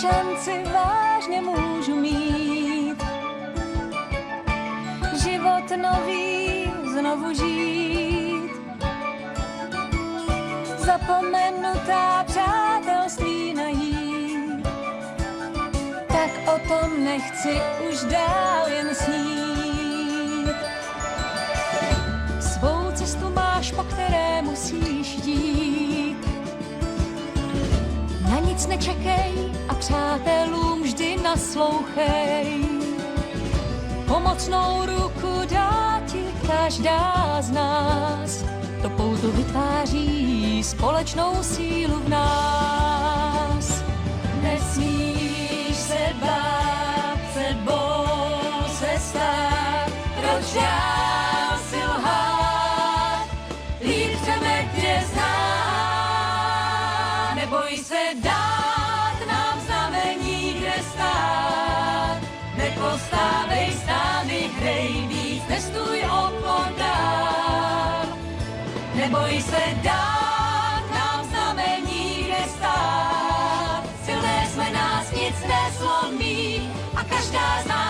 šanci vážně můžu mít. Život nový znovu žít. Zapomenutá přátelství najít. Tak o tom nechci už dál jen snít. Svou cestu máš, po které musíš jít. Na nic nečekej a přátelům vždy naslouchej. Pomocnou ruku dá ti každá z nás. To pouto vytváří společnou sílu v nás. Nesmíš se bát, sebou se stát. Proč dál si lhát? Líp chceme tě znát. Neboj se dát nám znamení, kde stát. Nepostávej stány, hrej víc, nestůj opodál. Neboj se dát nám znamení, kde stát. Silné jsme, nás nic nezlomí a každá z nás